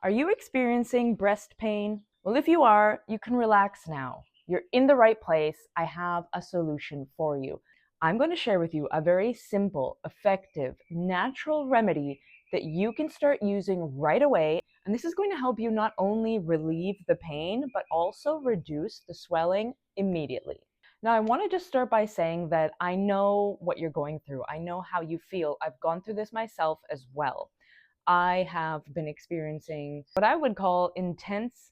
Are you experiencing breast pain? Well, if you are, you can relax now. You're in the right place. I have a solution for you. I'm going to share with you a very simple, effective, natural remedy that you can start using right away. And this is going to help you not only relieve the pain, but also reduce the swelling immediately. Now, I want to just start by saying that I know what you're going through. I know how you feel. I've gone through this myself as well. I have been experiencing what I would call intense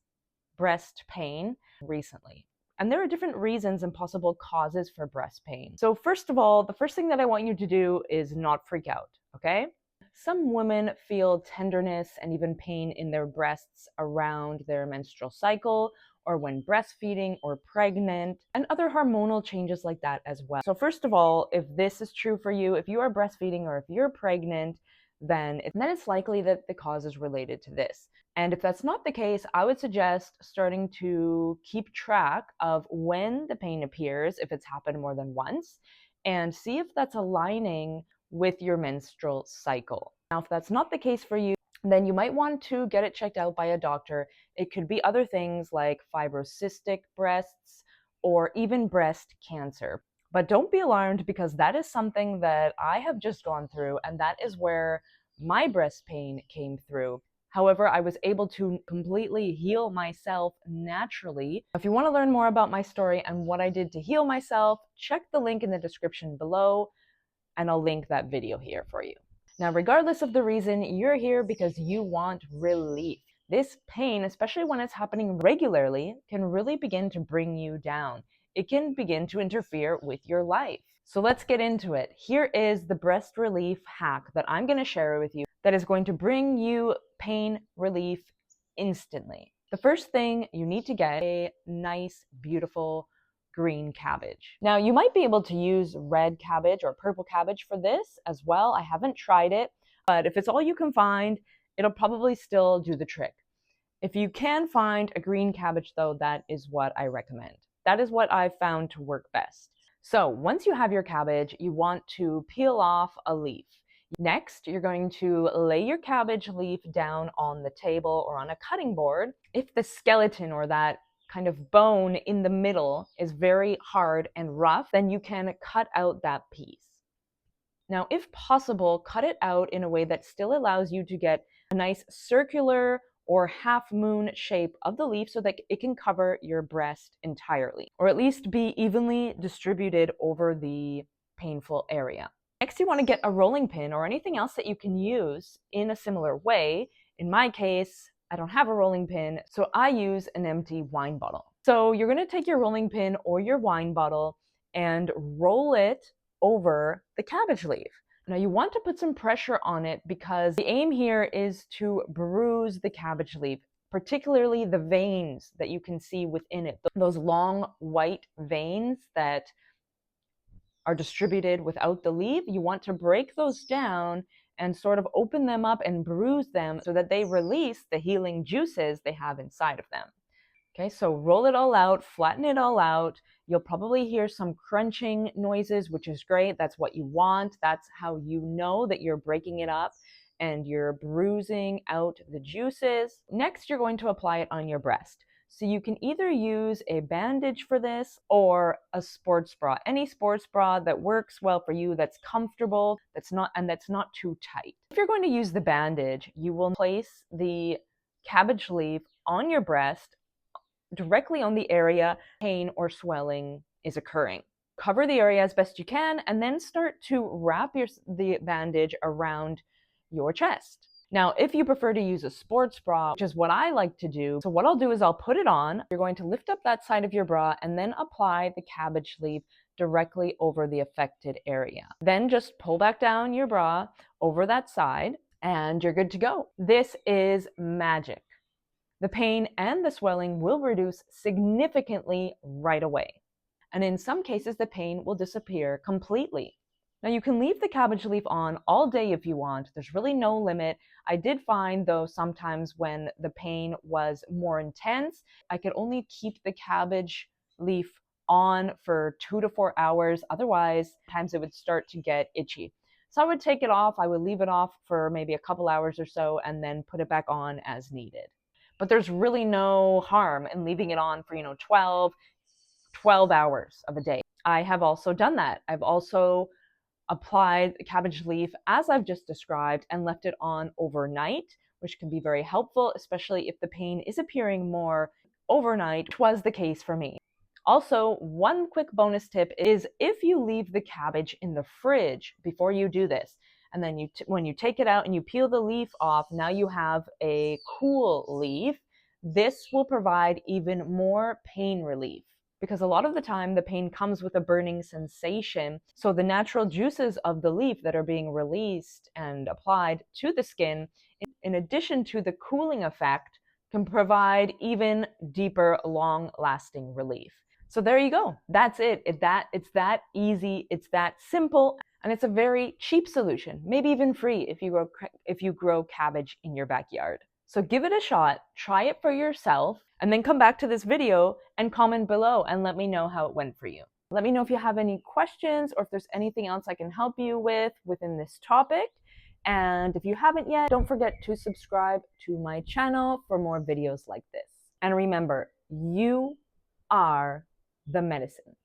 breast pain recently. And there are different reasons and possible causes for breast pain. So first of all, the first thing that I want you to do is not freak out, okay? Some women feel tenderness and even pain in their breasts around their menstrual cycle or when breastfeeding or pregnant, and other hormonal changes like that as well. So first of all, if this is true for you, if you are breastfeeding or if you're pregnant, then it's likely that the cause is related to this. And if that's not the case, I would suggest starting to keep track of when the pain appears, if it's happened more than once, and see if that's aligning with your menstrual cycle. Now, if that's not the case for you, then you might want to get it checked out by a doctor. It could be other things like fibrocystic breasts or even breast cancer. But don't be alarmed, because that is something that I have just gone through, and that is where my breast pain came through. However, I was able to completely heal myself naturally. If you want to learn more about my story and what I did to heal myself, check the link in the description below, and I'll link that video here for you. Now, regardless of the reason, you're here because you want relief. This pain, especially when it's happening regularly, can really begin to bring you down. It can begin to interfere with your life. So let's get into it. Here is the breast relief hack that I'm going to share with you that is going to bring you pain relief instantly. The first thing you need to get is a nice, beautiful green cabbage. Now, you might be able to use red cabbage or purple cabbage for this as well. I haven't tried it, but if it's all you can find, it'll probably still do the trick. If you can find a green cabbage, though, that is what I recommend. That is what I've found to work best. So once you have your cabbage, you want to peel off a leaf. Next, you're going to lay your cabbage leaf down on the table or on a cutting board. If the skeleton or that kind of bone in the middle is very hard and rough, then you can cut out that piece. Now, if possible, cut it out in a way that still allows you to get a nice circular or half moon shape of the leaf so that it can cover your breast entirely, or at least be evenly distributed over the painful area. Next, you want to get a rolling pin or anything else that you can use in a similar way. In my case, I don't have a rolling pin, so I use an empty wine bottle. So you're going to take your rolling pin or your wine bottle and roll it over the cabbage leaf. Now, you want to put some pressure on it because the aim here is to bruise the cabbage leaf, particularly the veins that you can see within it. Those long white veins that are distributed without the leaf, you want to break those down and sort of open them up and bruise them so that they release the healing juices they have inside of them. Okay, so roll it all out, flatten it all out. You'll probably hear some crunching noises, which is great. That's what you want. That's how you know that you're breaking it up and you're bruising out the juices. Next, you're going to apply it on your breast. So you can either use a bandage for this or a sports bra. Any sports bra that works well for you, that's comfortable, that's not too tight. If you're going to use the bandage, you will place the cabbage leaf on your breast directly on the area pain or swelling is occurring. Cover the area as best you can and then start to wrap the bandage around your chest. Now, if you prefer to use a sports bra, which is what I like to do, so what I'll do is I'll put it on. You're going to lift up that side of your bra and then apply the cabbage leaf directly over the affected area. Then just pull back down your bra over that side and you're good to go. This is magic. The pain and the swelling will reduce significantly right away. And in some cases, the pain will disappear completely. Now, you can leave the cabbage leaf on all day if you want. There's really no limit. I did find, though, sometimes when the pain was more intense, I could only keep the cabbage leaf on for 2 to 4 hours. Otherwise, sometimes it would start to get itchy. So I would take it off, I would leave it off for maybe a couple hours or so, and then put it back on as needed. But there's really no harm in leaving it on for, 12 hours of a day. I have also done that. I've also applied cabbage leaf as I've just described and left it on overnight, which can be very helpful, especially if the pain is appearing more overnight, which was the case for me. Also, one quick bonus tip is if you leave the cabbage in the fridge before you do this, and then when you take it out and you peel the leaf off, now you have a cool leaf. This will provide even more pain relief, because a lot of the time the pain comes with a burning sensation. So the natural juices of the leaf that are being released and applied to the skin, in addition to the cooling effect, can provide even deeper, long-lasting relief. So there you go. That's it. It's that easy. It's that simple. And it's a very cheap solution, maybe even free if you grow cabbage in your backyard. So give it a shot, try it for yourself, and then come back to this video and comment below and let me know how it went for you. Let me know if you have any questions or if there's anything else I can help you with within this topic. And if you haven't yet, don't forget to subscribe to my channel for more videos like this. And remember, you are the medicine.